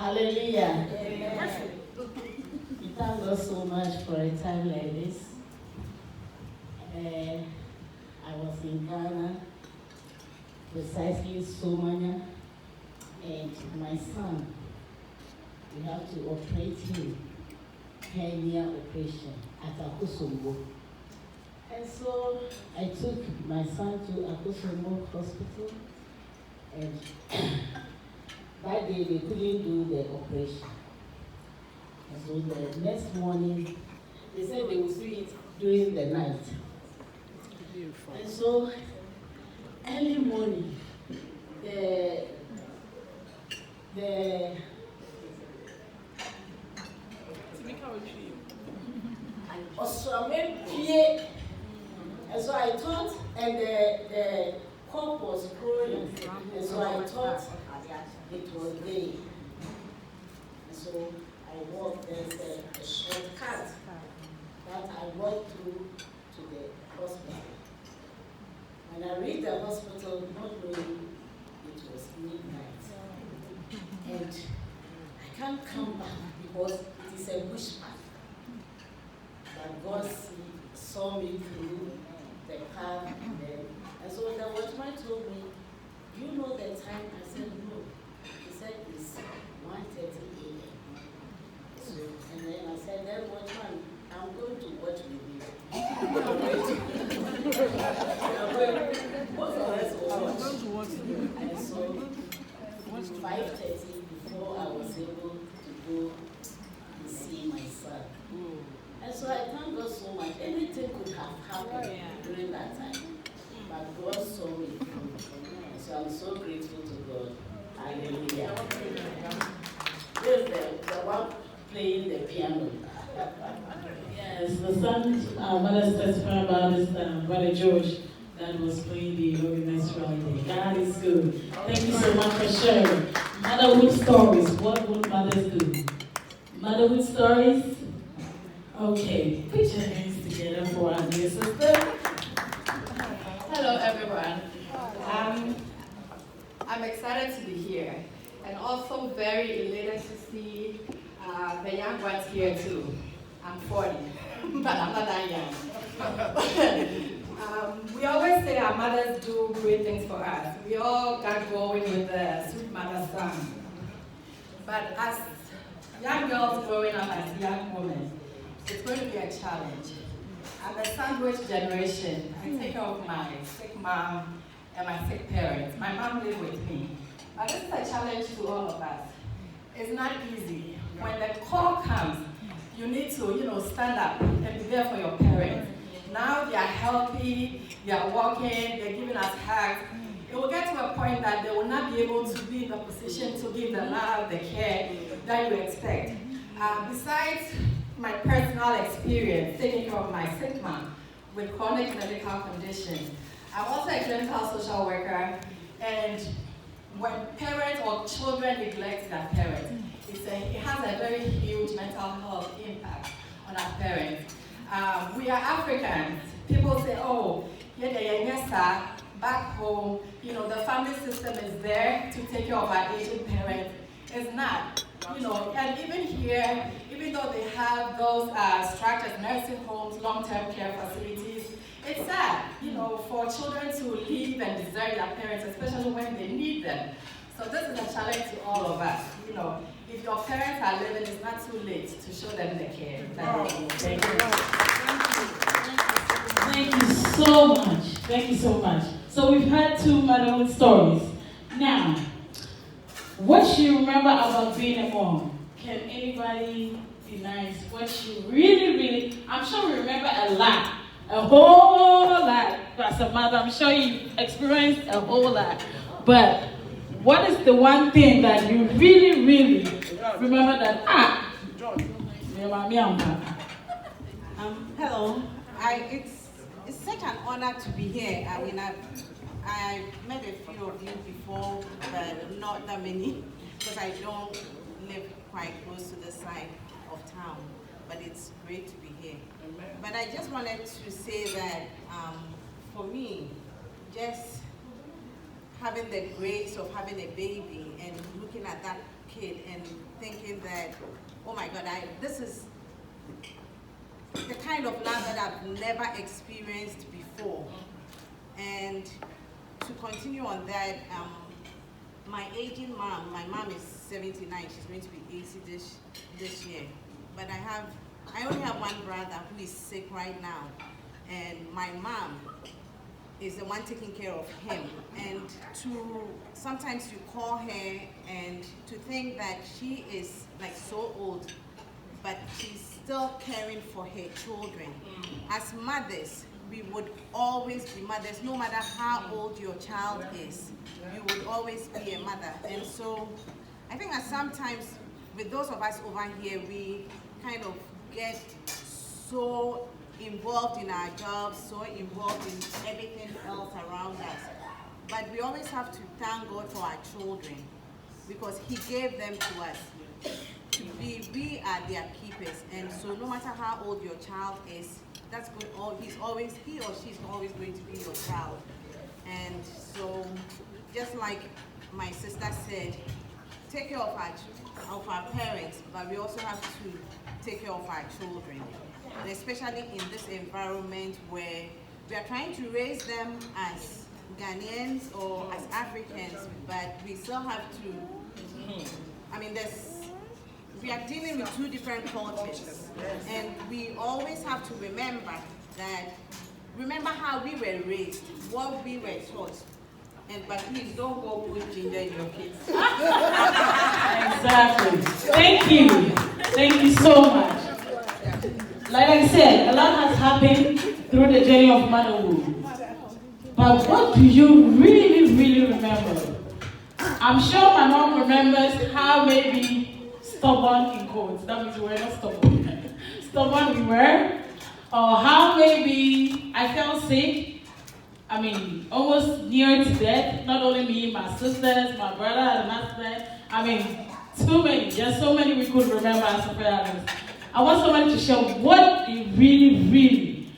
Hallelujah. Amen. We thank God so much for a time like this. I was in Ghana, precisely Somania, and my son, we have to operate him, hernia operation at Akosombo. And so I took my son to Akosombo Hospital, and that day they couldn't do the operation. And so the next morning, they said they would see it during the night. Beautiful. And so early morning, the and so I thought, and the cock was crowing, and so I thought it was day. And so I walked, there's a shortcut that I walked through to the hospital. When I reached the hospital, not knowing it was midnight. And I can't come back because it is a bush path. But God saw me through the path, and so the watchman told me, "Do you know the time?" I said, "No." He said, "It's 1:30 a.m. So, and then I said, "Then watchman, I'm going to watch with you." Both of us will watch. And so 5:30 before I was able to go and see my son. And so I thank God so much. Anything could have happened during that time, but God saw me through. And so I'm so grateful to God. Hallelujah. This is the one playing the piano. Yes, the son mother testified about this Brother George that was playing the organized Friday. God is good. Thank you so much for sharing. Motherhood stories. What would mothers do? Motherhood stories? Okay, put your hands together for our dear sister. Hello, everyone. I'm excited to be here and also very elated to see the young ones here too. I'm 40, but I'm not that young. We always say our mothers do great things for us. We all got going with the sweet mother song. But as young girls growing up as young women, it's going to be a challenge. I'm a sandwich generation. I take care of my sick mom and my sick parents. My mom lives with me. But this is a challenge to all of us. It's not easy. When the call comes, you need to, stand up and be there for your parents. Now they are healthy, they are walking, they're giving us hugs. It will get to a point that they will not be able to be in the position to give the love, the care that you expect. Besides my personal experience taking care of my sick mom with chronic medical conditions, I'm also a clinical social worker, and when parents or children neglect their parents, it has a very huge mental health impact on our parents. We are Africans. People say, "Oh, back home, the family system is there to take care of our aging parents." It's not. And even here, even though they have those structures, nursing homes, long-term care facilities, it's sad, for children to leave and desert their parents, especially when they need them. So this is a challenge to all of us. If your parents are living, it's not too late to show them the care. Thank you. Thank you so much. Thank you so much. So we've had two motherhood stories. Now, what you remember about being a mom? Can anybody be nice? What you really, I'm sure we remember a lot. A whole lot. As a mother, I'm sure you experienced a whole lot. But what is the one thing that you really remember that, hello. It's such an honor to be here. I mean, I met a few of you before, but not that many, because I don't live quite close to the side of town. But it's great to be here. But I just wanted to say that for me, just having the grace of having a baby and looking at that kid and thinking that, oh my God, this is the kind of love that I've never experienced before. And to continue on that, my aging mom, my mom is 79, she's going to be 80 this year. But I only have one brother who is sick right now. And my mom is the one taking care of him. And sometimes you call her and to think that she is like so old, but she's still caring for her children. As mothers, we would always be mothers, no matter how old your child is. You would always be a mother. And so I think that sometimes with those of us over here, we kind of get so involved in our jobs, so involved in everything else around us. But we always have to thank God for our children because He gave them to us. We are their keepers. And so no matter how old your child is, that's good. He or she's always going to be your child. And so just like my sister said, take care of our parents, but we also have to take care of our children. And especially in this environment where we are trying to raise them as Ghanaians or as Africans, but we still have to, we are dealing with two different cultures. And we always have to remember how we were raised, what we were taught. But please don't go put ginger in your kids. Exactly. Thank you. Thank you so much. Like I said, a lot has happened through the journey of motherhood. But what do you really, really remember? I'm sure my mom remembers how maybe stubborn in quotes. That means we were not stubborn. Stubborn we were. Or how maybe I felt sick. Almost near to death. Not only me, my sisters, my brother had an accident. Too many. There's so many we could remember as a parents. I want somebody to share what it really,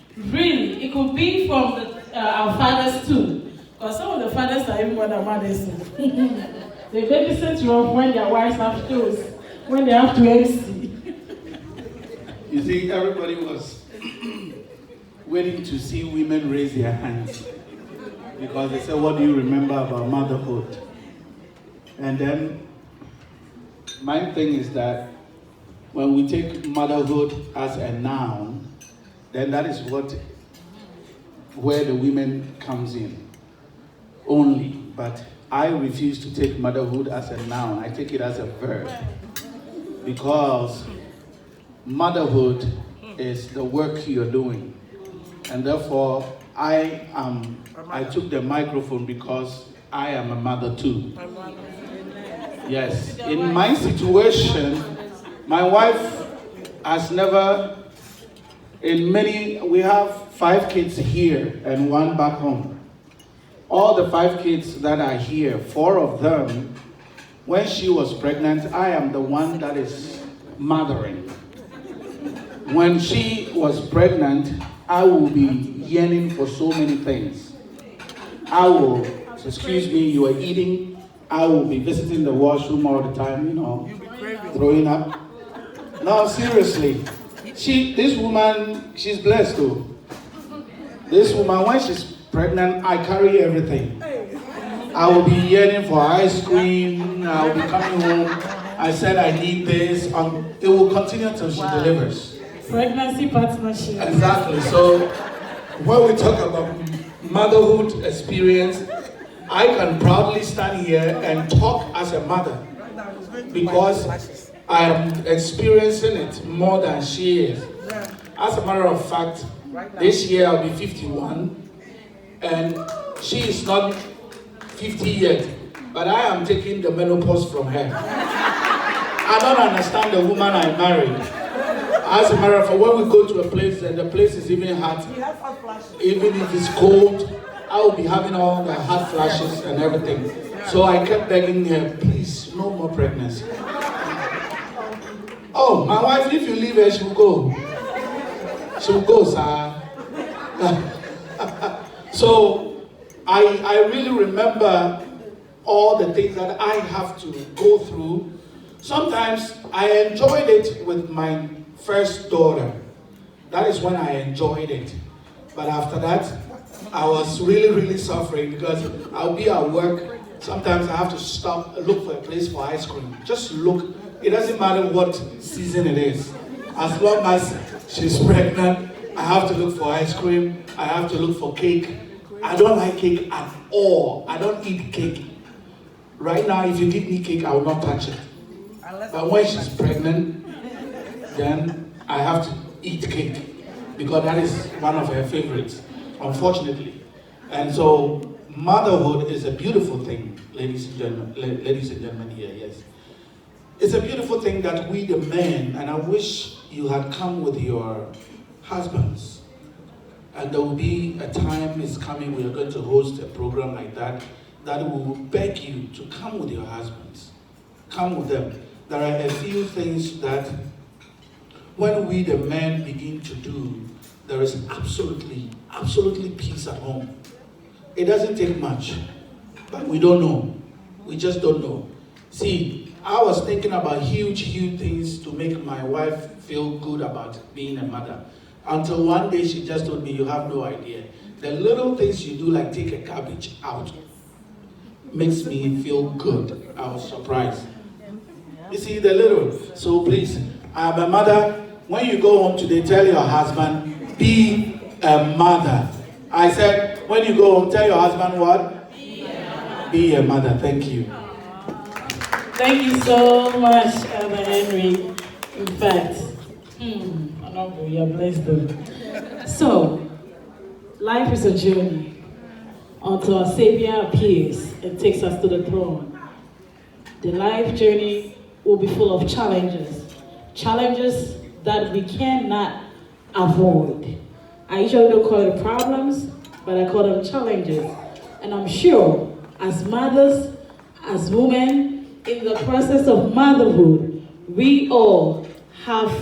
it could be from our fathers too. Because some of the fathers are even more than mothers. They babysit you off when their wives have shows, when they have to MC. You see, everybody was waiting to see women raise their hands. Because they said, what do you remember about motherhood? And then, my thing is that when we take motherhood as a noun, then that is where the women comes in. Only. But I refuse to take motherhood as a noun. I take it as a verb. Because motherhood is the work you're doing. And therefore, I took the microphone because I am a mother too. Yes. In my situation, my wife has never, we have 5 kids here and 1 back home. All the 5 kids that are here, 4 of them, when she was pregnant, I am the one that is mothering. When she was pregnant, I will be yearning for so many things. I will, excuse me, you are eating, I will be visiting the washroom all the time, throwing up. No, seriously. This woman, she's blessed though. This woman, when she's pregnant, I carry everything. I will be yearning for ice cream, I will be coming home. I said I need this. It will continue till she delivers. Pregnancy partnership. Exactly. So when we talk about motherhood experience, I can proudly stand here and talk as a mother because I am experiencing it more than she is. As a matter of fact, this year I'll be 51 and she is not 50 yet, but I am taking the menopause from her. I don't understand the woman I married. As a matter of fact, when we go to a place and the place is even hot, even if it's cold, I will be having all the hot flashes and everything. So I kept begging her, please, no more pregnancy. Oh, my wife, if you leave her, she will go. She will go, sir. So I really remember all the things that I have to go through Sometimes I enjoyed it with my first daughter. That is when I enjoyed it. But after that, I was really suffering because I'll be at work. Sometimes I have to stop, look for a place for ice cream. Just look. It doesn't matter what season it is. As long as she's pregnant, I have to look for ice cream. I have to look for cake. I don't like cake at all. I don't eat cake. Right now, if you give me cake, I will not touch it. But when she's pregnant, then I have to eat cake because that is one of her favorites, unfortunately. And so motherhood is a beautiful thing, ladies and gentlemen here, yes. It's a beautiful thing that we the men, and I wish you had come with your husbands. And there will be a time is coming, we are going to host a program like that, that we will beg you to come with your husbands. Come with them. There are a few things that when we the men begin to do, there is absolutely peace at home. It doesn't take much, but we don't know. We just don't know. See, I was thinking about huge things to make my wife feel good about being a mother. Until one day she just told me, you have no idea. The little things you do, like take a cabbage out, makes me feel good. I was surprised. You see, the little. So please, I'm a mother. When you go home today, tell your husband, be a mother. I said, when you go home, tell your husband what? Be a mother. Thank you. Thank you so much, Elder Henry. In fact, you're blessed though. So, life is a journey until our Savior appears and takes us to the throne. The life journey will be full of challenges that we cannot avoid. I usually don't call it problems, but I call them challenges. And I'm sure as mothers, as women, in the process of motherhood, we all have,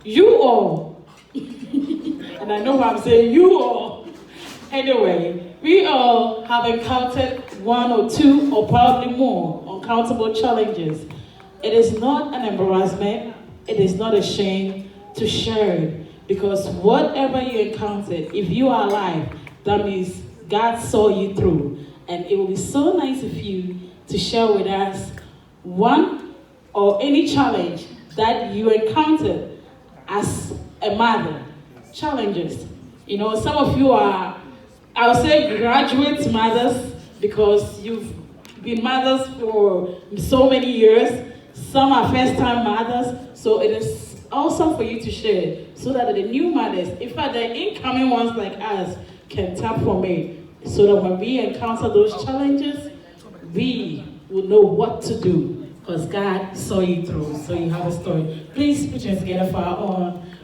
you all, and I know what I'm saying, you all. Anyway, we all have encountered one or two or probably more uncountable challenges. It is not an embarrassment, it is not a shame to share it, because whatever you encountered, if you are alive, that means God saw you through. And it will be so nice of you to share with us one or any challenge that you encountered as a mother. Challenges. You know, some of you are, I would say, graduate mothers because you've been mothers for so many years. Some are first-time mothers. So it is awesome for you to share so that the new mothers, in fact, the incoming ones like us, can tap from it. So that when we encounter those challenges, we will know what to do because God saw you through. So you have a story. Please put your hands together for our own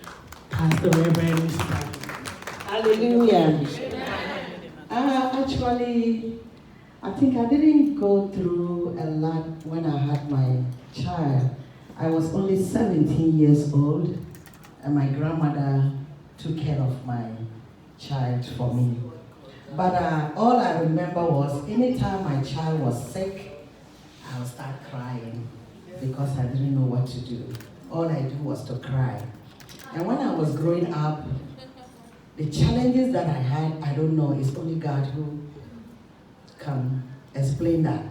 Pastor Reverend Mr. Hallelujah. Actually, I think I didn't go through a lot when I had my child. I was only 17 years old, and my grandmother took care of my child for me. But all I remember was anytime my child was sick, I would start crying because I didn't know what to do. All I do was to cry. And when I was growing up, the challenges that I had, I don't know, it's only God who can explain that.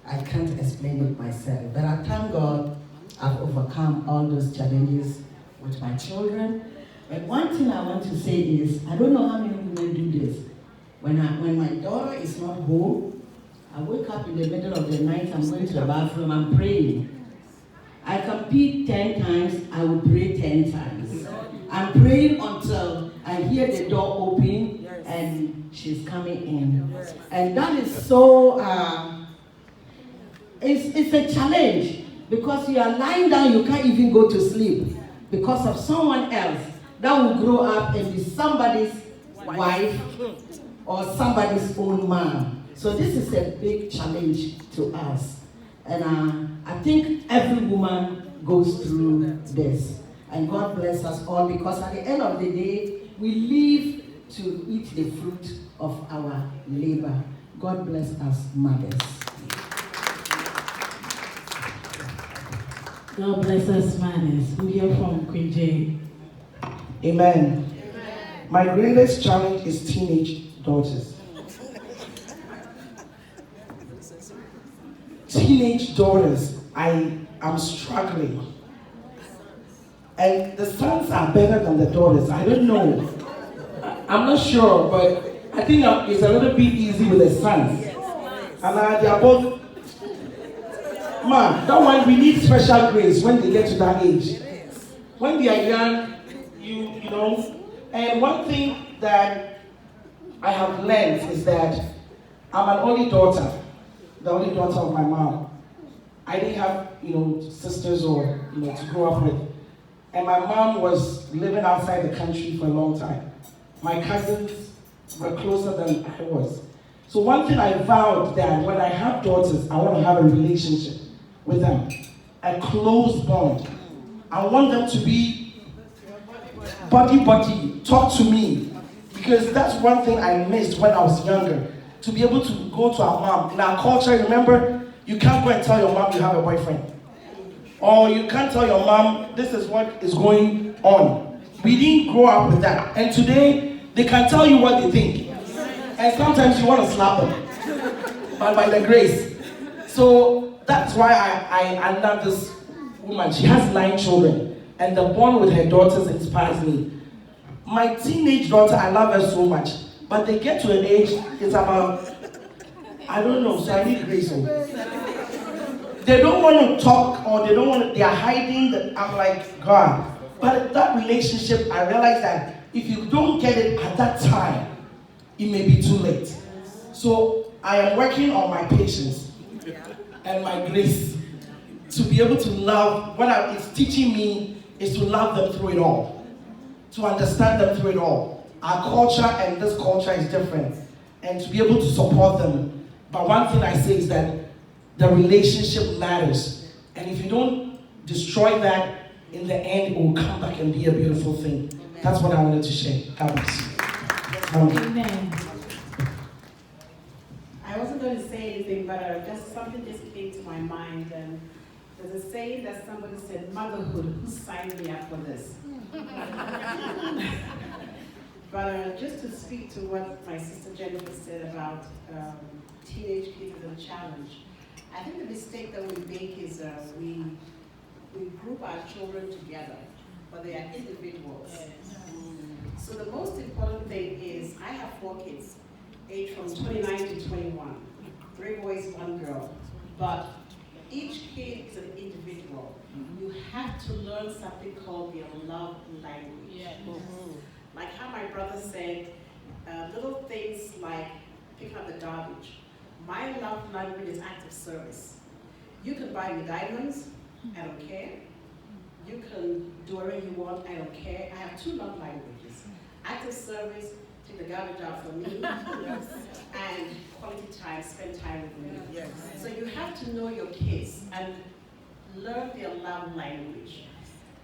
I can't explain it myself. But I thank God I've overcome all those challenges with my children. But one thing I want to say is, I don't know how many women do this. When my daughter is not home, I wake up in the middle of the night, I'm going to the bathroom, I'm praying. I can pee 10 times, I will pray 10 times. I'm praying until I hear the door open and she's coming in. And that is so, it's a challenge because you are lying down, you can't even go to sleep because of someone else that will grow up and be somebody's wife or somebody's own mom. So this is a big challenge to us. And I think every woman goes through this. And God bless us all because at the end of the day, we live to eat the fruit of our labor. God bless us, mothers. God bless us, matters. We hear from Queen Jay. Amen. My greatest challenge is teenage daughters. Teenage daughters, I am struggling. And the sons are better than the daughters. I don't know. I'm not sure, but I think it's a little bit easy with the sons. And they are both. Man, that one we need special grace when they get to that age. When they are young, you know. And one thing that I have learned is that I'm an only daughter, the only daughter of my mom. I didn't have, sisters or, to grow up with. And my mom was living outside the country for a long time. My cousins were closer than I was. So one thing I vowed that when I have daughters, I want to have a relationship with them, a close bond. I want them to be buddy, talk to me. Because that's one thing I missed when I was younger. To be able to go to our mom. In our culture, remember, you can't go and tell your mom you have a boyfriend. Or you can't tell your mom, this is what is going on. We didn't grow up with that. And today, they can tell you what they think. And sometimes you want to slap them. But by the grace. So that's why I love this woman. She has 9 children. And the bond with her daughters inspires me. My teenage daughter, I love her so much. But they get to an age, it's about, I don't know, so I need grace. They don't want to talk, or they are hiding. I'm like, God. But that relationship, I realized that if you don't get it at that time, it may be too late. So I am working on my patience and my grace to be able to love. What it's teaching me is to love them through it all, to understand them through it all. Our culture and this culture is different, and to be able to support them. But one thing I say is that the relationship matters, and if you don't destroy that, in the end, it will come back and be a beautiful thing. Amen. That's what I wanted to share. God bless you. Amen. I wasn't going to say anything, but something just came to my mind. And there's a saying that somebody said, "Motherhood, who signed me up for this?" But just to speak to what my sister Jennifer said about teenage kids as a challenge, I think the mistake that we make is we group our children together, but they are individuals. So the most important thing is, I have 4 kids, aged from 29 to 21, 3 boys, 1 girl. But each kid is an individual. You have to learn something called your love language. Like how my brother said, little things like pick up the garbage. My love language is act of service. You can buy me diamonds, I don't care. You can do whatever you want, I don't care. I have 2 love languages. Act of service, take the garbage out for me, and quality time, spend time with me. So you have to know your kids and learn their love language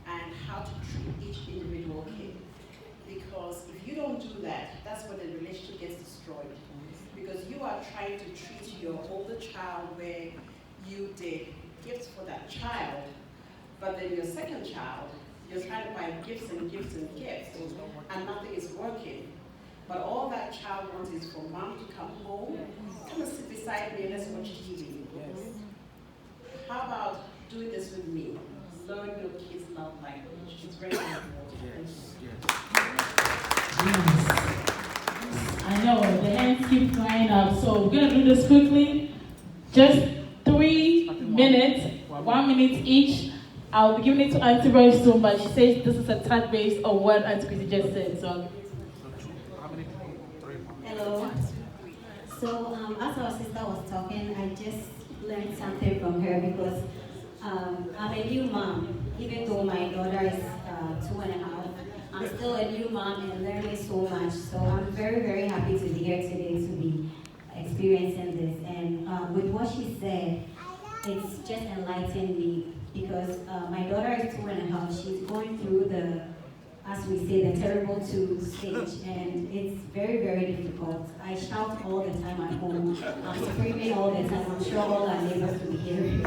and how to treat each individual kid. Because if you don't do that, that's when the relationship gets destroyed. Because you are trying to treat your older child where you did gifts for that child, but then your second child, you're trying to buy gifts and gifts and gifts, and nothing is working. But all that child wants is for mom to come home, come and sit beside me and let's watch TV. How about doing this with me? Learn your kids' love language. It's very important. I know, the hands keep flying up, so we're going to do this quickly. Just 3 minutes, 1 minute each. I'll be giving it to Auntie very soon, but she says this is a touch base on what Auntie Chrissy just said. So. Hello. So as our sister was talking, I just learned something from her because I'm a new mom. Even though my daughter is 2.5, I'm still a new mom and learning so much. So I'm very, very happy to be here today to be experiencing this. And with what she said, it's just enlightened me because my daughter is 2.5. She's going through the, as we say, the terrible 2 stage, and it's very, very difficult. I shout all the time at home. I'm screaming all the time. I'm sure all our neighbors will hear.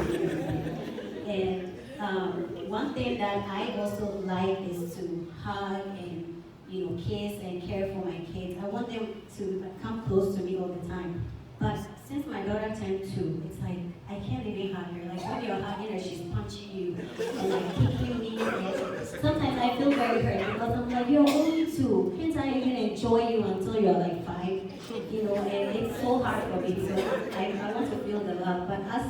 And one thing that I also like is to hug and, kiss and care for my kids. I want them to come close to me all the time. But since my daughter turned 2, it's like I can't even hug her. Like when you're hugging her, she's punching you and like kicking me. And sometimes I feel very hurt because I'm like, you're only 2. Can't I even enjoy you until you're like 5? And it's so hard for me. So I want to feel the love. But as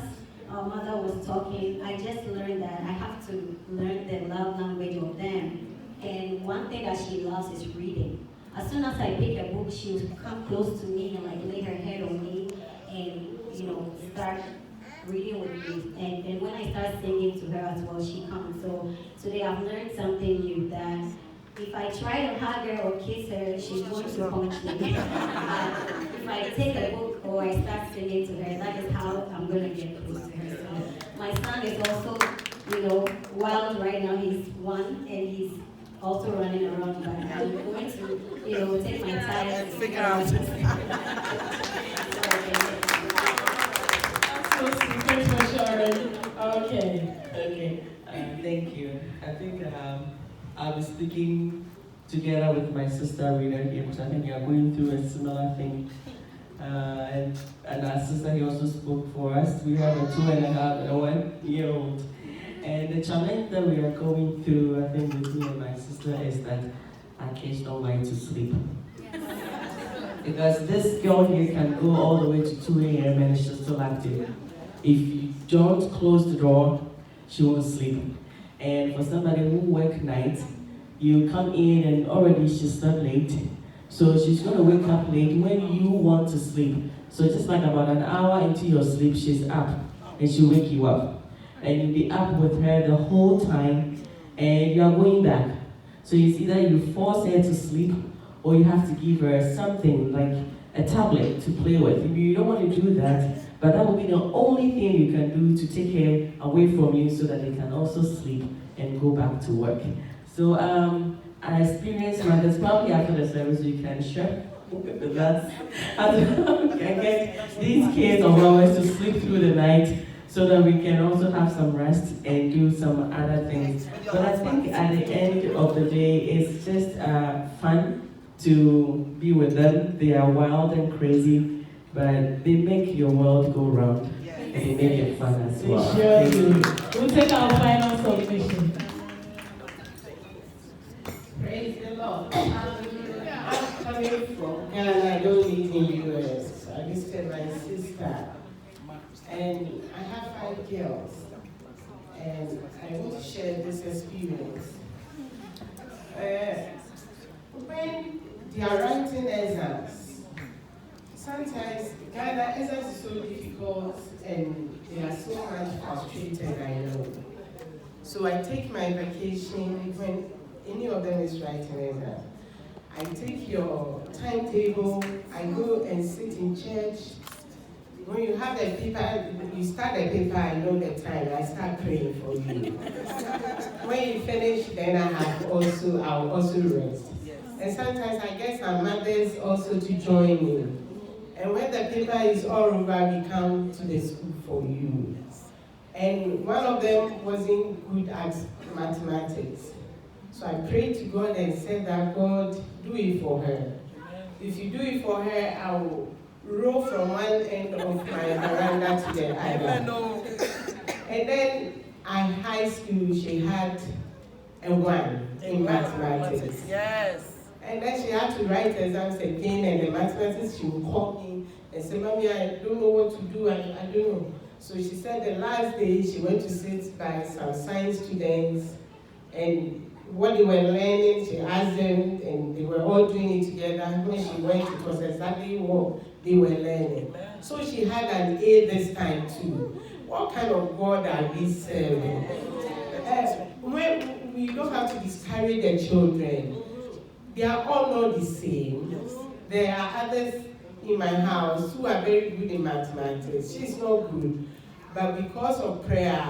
our mother was talking, I just learned that I have to learn the love language of them. And one thing that she loves is reading. As soon as I pick a book, she'll come close to me and like lay her head on me and start reading with me. And when I start singing to her as well, she comes. So today I've learned something new, that if I try to hug her or kiss her, she's going to punch me. If I take a book or I start singing to her, that is how I'm going to get close to her. So my son is also, wild right now. He's 1 and he's also running around, but I'm going to, take my time and figure out. Thanks for sharing. Okay. Thank you. I think I was speaking together with my sister Rita here, because I think we are going through a similar thing. And our sister, he also spoke for us. We have a 2.5 and a 1-year-old. And the challenge that we are going through, I think, with me and my sister is that our kids don't like to sleep. Because this girl here can go all the way to 2 a.m. and she's still active. If you don't close the door, she won't sleep. And for somebody who works night, you come in and already she's not late. So she's going to wake up late when you want to sleep. So just like about an hour into your sleep, she's up and she'll wake you up. And you'll be up with her the whole time and you are going back. So it's either you force her to sleep or you have to give her something like a tablet to play with. If you don't want to do that, but that will be the only thing you can do to take her away from you so that they can also sleep and go back to work. So I experienced mothers, probably after the service you can share with us how to get these kids of ours to sleep through the night so that we can also have some rest and do some other things. But I think at the end of the day, it's just fun to be with them. They are wild and crazy, but they make your world go round and they make it fun as well. Sure do. We'll take our final submission. Praise the Lord. I'm coming from Ghana. I don't live in the US. I visited my sister. And I have 5 girls. And I want to share this experience. When they are writing exams, sometimes Ghana exams is so difficult and they are so much frustrated, I know. So I take my vacation when any of them is writing exam. I take your timetable, I go and sit in church. When you have the paper, you start the paper, I know the time, I start praying for you. When you finish, then I'll also rest. And sometimes I get some mothers also to join me. And when the paper is all over, we come to the school for you. And one of them wasn't good at mathematics. So I prayed to God and said that, God, do it for her. If you do it for her, I will roll from one end of my veranda to the other. And then at high school, she had a 1 in mathematics. Yes. And then she had to write exams again, and the mathematics, she would call me and say, Mommy, I don't know what to do, I don't know. So she said the last day she went to sit by some science students, and what they were learning, she asked them, and they were all doing it together. When she went, it was exactly what they were learning. So she had an A this time too. What kind of God are we serving? When we don't have to discourage the children. They are all not the same. There are others in my house who are very good in mathematics. She's not good. But because of prayer,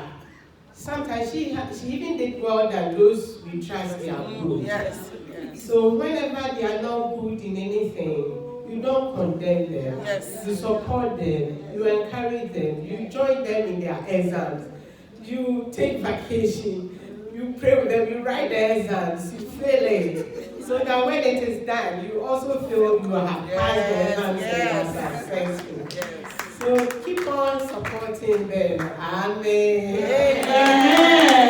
sometimes she even did well than those we trust they are good. Yes. So whenever they are not good in anything, you don't condemn them. Yes. You support them. You encourage them. You join them in their exams. You take vacation. you pray with them, you write the exams, you fail it, so that when it is done, you also feel you have passed the exams and you are successful. So keep on supporting them. Amen. Amen.